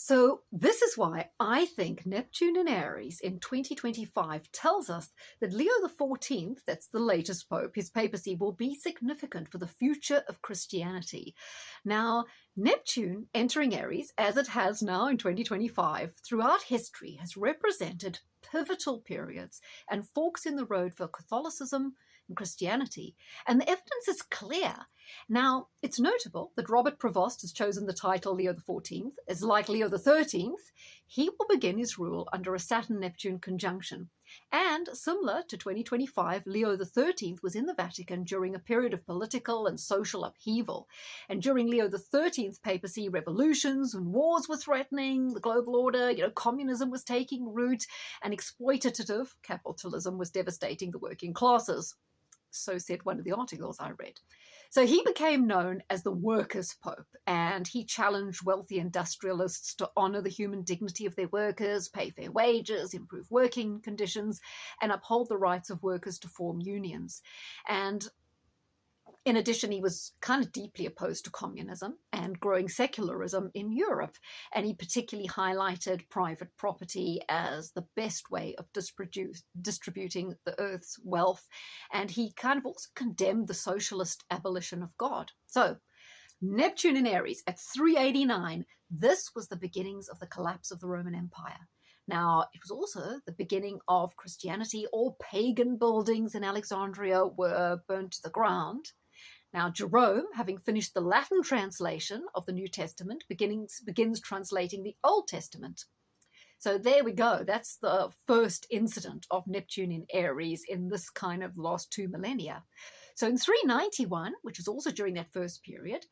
So this is why I think Neptune in Aries in 2025 tells us that Leo XIV, that's the latest pope, his papacy will be significant for the future of Christianity. Now, Neptune entering Aries, as it has now in 2025, throughout history has represented pivotal periods and forks in the road for Catholicism and Christianity. And the evidence is clear. Now, it's notable that Robert Prevost has chosen the title Leo XIV. As like Leo XIII, he will begin his rule under a Saturn-Neptune conjunction. And similar to 2025, Leo XIII was in the Vatican during a period of political and social upheaval. And during Leo XIII's papacy, revolutions and wars were threatening the global order, communism was taking root, and exploitative capitalism was devastating the working classes. So said one of the articles I read. So he became known as the Workers' Pope, and he challenged wealthy industrialists to honor the human dignity of their workers, pay fair wages, improve working conditions, and uphold the rights of workers to form unions. And in addition, he was kind of deeply opposed to communism and growing secularism in Europe, and he particularly highlighted private property as the best way of distributing the earth's wealth, and he kind of also condemned the socialist abolition of God. So, Neptune in Aries at 389, this was the beginnings of the collapse of the Roman Empire. Now, it was also the beginning of Christianity. All pagan buildings in Alexandria were burnt to the ground. Now, Jerome, having finished the Latin translation of the New Testament, begins translating the Old Testament. So there we go. That's the first incident of Neptune in Aries in this kind of last 2 millennia. So in 391, which is also during that first period,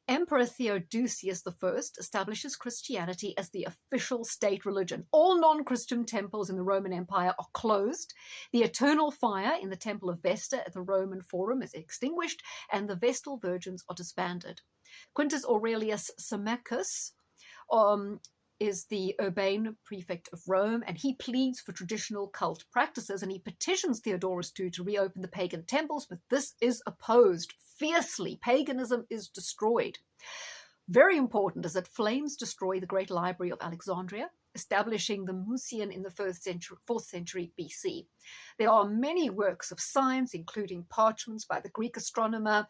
Emperor Theodosius I establishes Christianity as the official state religion. All non-Christian temples in the Roman Empire are closed. The eternal fire in the Temple of Vesta at the Roman Forum is extinguished, and the Vestal Virgins are disbanded. Quintus Aurelius Symmachus is the urbane prefect of Rome, and he pleads for traditional cult practices, and he petitions Theodorus II to reopen the pagan temples, but this is opposed fiercely. Paganism is destroyed. Very important is that flames destroy the great library of Alexandria, establishing the Museum in the 4th century BC. There are many works of science, including parchments by the Greek astronomer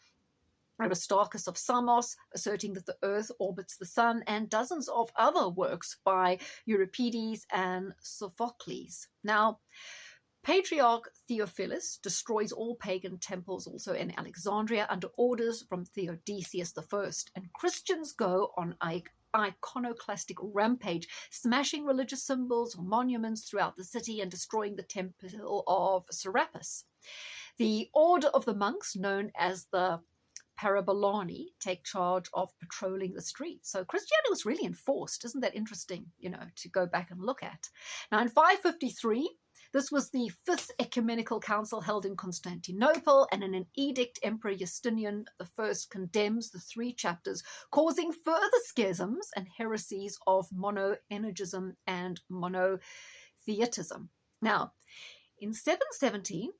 Aristarchus of Samos, asserting that the Earth orbits the Sun, and dozens of other works by Euripides and Sophocles. Now, Patriarch Theophilus destroys all pagan temples also in Alexandria under orders from Theodosius I, and Christians go on an iconoclastic rampage, smashing religious symbols or monuments throughout the city and destroying the temple of Serapis. The order of the monks, known as the Parabolani, take charge of patrolling the streets. So Christianity was really enforced. Isn't that interesting, to go back and look at? Now, in 553, this was the 5th ecumenical council held in Constantinople, and in an edict, Emperor Justinian I condemns the 3 chapters, causing further schisms and heresies of monoenergism and monotheism. Now, in 717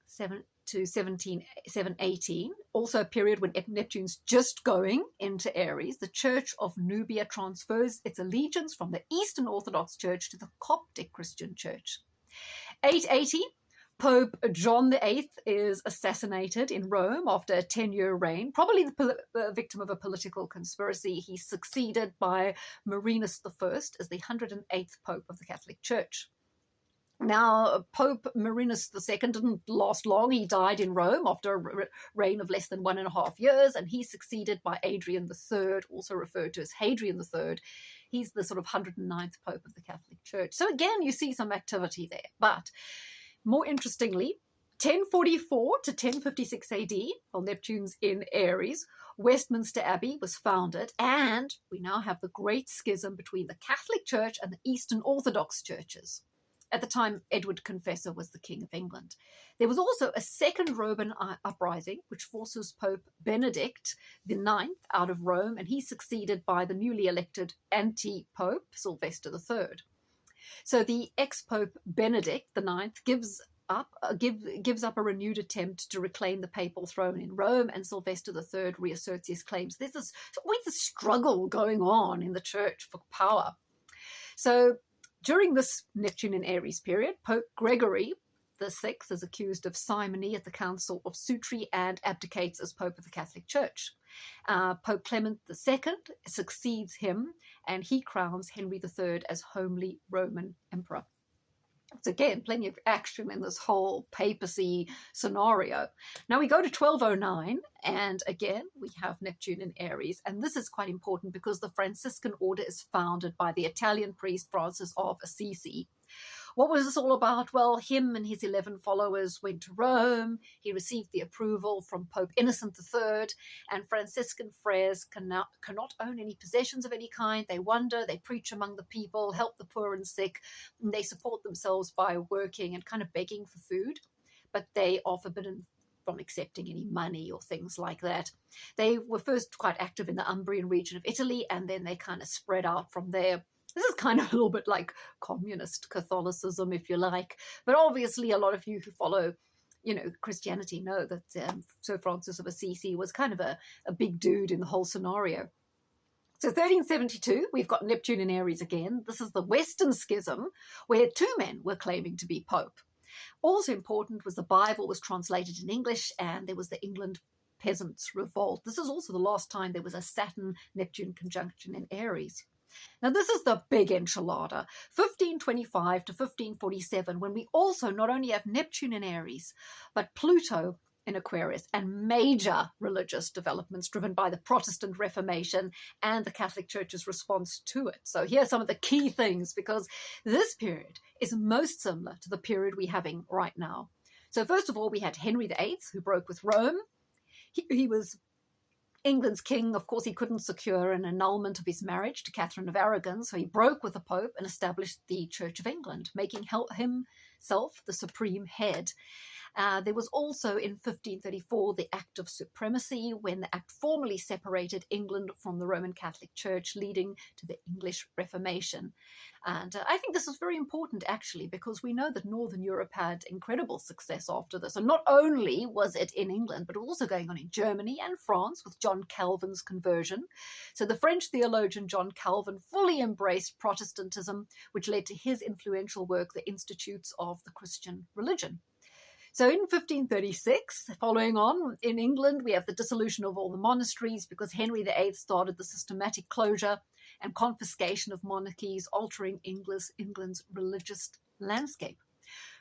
to 718, also a period when Neptune's just going into Aries, the Church of Nubia transfers its allegiance from the Eastern Orthodox Church to the Coptic Christian Church. 880, Pope John VIII is assassinated in Rome after a 10-year reign, probably the victim of a political conspiracy. He's succeeded by Marinus I as the 108th Pope of the Catholic Church. Now, Pope Marinus II didn't last long. He died in Rome after a reign of less than 1.5 years, and he's succeeded by Adrian III, also referred to as Hadrian III. He's the sort of 109th Pope of the Catholic Church. So again, you see some activity there. But more interestingly, 1044 to 1056 AD, while Neptune's in Aries, Westminster Abbey was founded, and we now have the Great Schism between the Catholic Church and the Eastern Orthodox churches. At the time, Edward Confessor was the King of England. There was also a second Roman uprising, which forces Pope Benedict IX out of Rome, and he's succeeded by the newly elected anti-pope, Sylvester III. So the ex-pope Benedict IX gives up a renewed attempt to reclaim the papal throne in Rome, and Sylvester III reasserts his claims. There's always a struggle going on in the church for power. So during this Neptune in Aries period, Pope Gregory the Sixth is accused of simony at the Council of Sutri and abdicates as Pope of the Catholic Church. Pope Clement II succeeds him, and he crowns Henry III as Holy Roman Emperor. So again, plenty of action in this whole papacy scenario. Now we go to 1209, and again, we have Neptune in Aries. And this is quite important because the Franciscan order is founded by the Italian priest Francis of Assisi. What was this all about? Well, him and his 11 followers went to Rome. He received the approval from Pope Innocent III, and Franciscan friars cannot own any possessions of any kind. They wander, they preach among the people, help the poor and sick, and they support themselves by working and kind of begging for food, but they are forbidden from accepting any money or things like that. They were first quite active in the Umbrian region of Italy, and then they kind of spread out from there. This is kind of a little bit like communist Catholicism, if you like. But obviously, a lot of you who follow, Christianity know that Sir Francis of Assisi was kind of a big dude in the whole scenario. So 1372, we've got Neptune in Aries again. This is the Western Schism, where two men were claiming to be Pope. Also important was the Bible was translated in English, and there was the England Peasants' Revolt. This is also the last time there was a Saturn-Neptune conjunction in Aries. Now, this is the big enchilada, 1525 to 1547, when we also not only have Neptune in Aries, but Pluto in Aquarius, and major religious developments driven by the Protestant Reformation and the Catholic Church's response to it. So here are some of the key things, because this period is most similar to the period we're having right now. So first of all, we had Henry VIII, who broke with Rome. He was England's king. Of course, he couldn't secure an annulment of his marriage to Catherine of Aragon, so he broke with the Pope and established the Church of England, making himself the supreme head. There was also in 1534 the Act of Supremacy, when the Act formally separated England from the Roman Catholic Church, leading to the English Reformation. And I think this is very important, actually, because we know that Northern Europe had incredible success after this. And not only was it in England, but also going on in Germany and France with John Calvin's conversion. So the French theologian John Calvin fully embraced Protestantism, which led to his influential work, The Institutes of the Christian Religion. So in 1536, following on, in England, we have the dissolution of all the monasteries because Henry VIII started the systematic closure and confiscation of monarchies, altering England's religious landscape.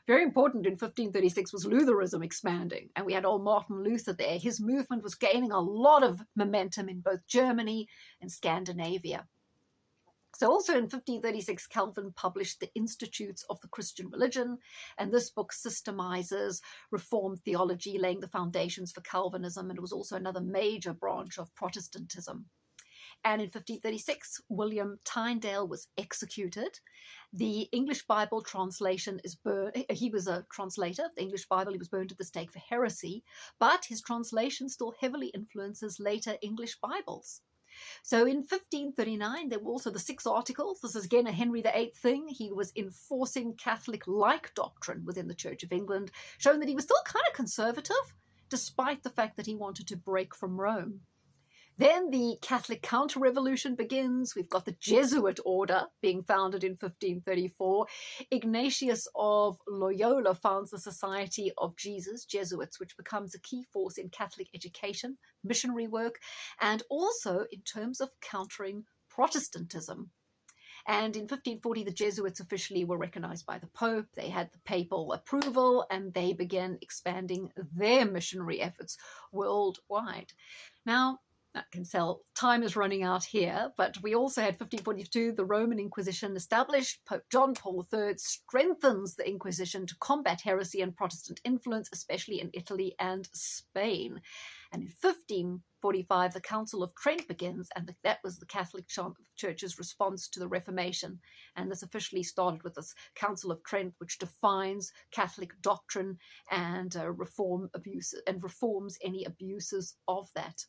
Very important in 1536 was Lutheranism expanding, and we had old Martin Luther there. His movement was gaining a lot of momentum in both Germany and Scandinavia. So also in 1536, Calvin published the Institutes of the Christian Religion, and this book systemizes Reformed theology, laying the foundations for Calvinism, and it was also another major branch of Protestantism. And in 1536, William Tyndale was executed. The English Bible translation is burned. He was a translator of the English Bible. He was burned at the stake for heresy, but his translation still heavily influences later English Bibles. So in 1539, there were also the 6 Articles. This is again a Henry VIII thing. He was enforcing Catholic-like doctrine within the Church of England, showing that he was still kind of conservative, despite the fact that he wanted to break from Rome. Then the Catholic counter-revolution begins. We've got the Jesuit order being founded in 1534. Ignatius of Loyola founds the Society of Jesus, Jesuits, which becomes a key force in Catholic education, missionary work, and also in terms of countering Protestantism. And in 1540, the Jesuits officially were recognized by the Pope. They had the papal approval, and they began expanding their missionary efforts worldwide. Now, that can sell. Time is running out here, but we also had 1542, the Roman Inquisition established. Pope John Paul III strengthens the Inquisition to combat heresy and Protestant influence, especially in Italy and Spain. And in 1545, the Council of Trent begins, and that was the Catholic Church's response to the Reformation. And this officially started with this Council of Trent, which defines Catholic doctrine and reforms any abuses of that.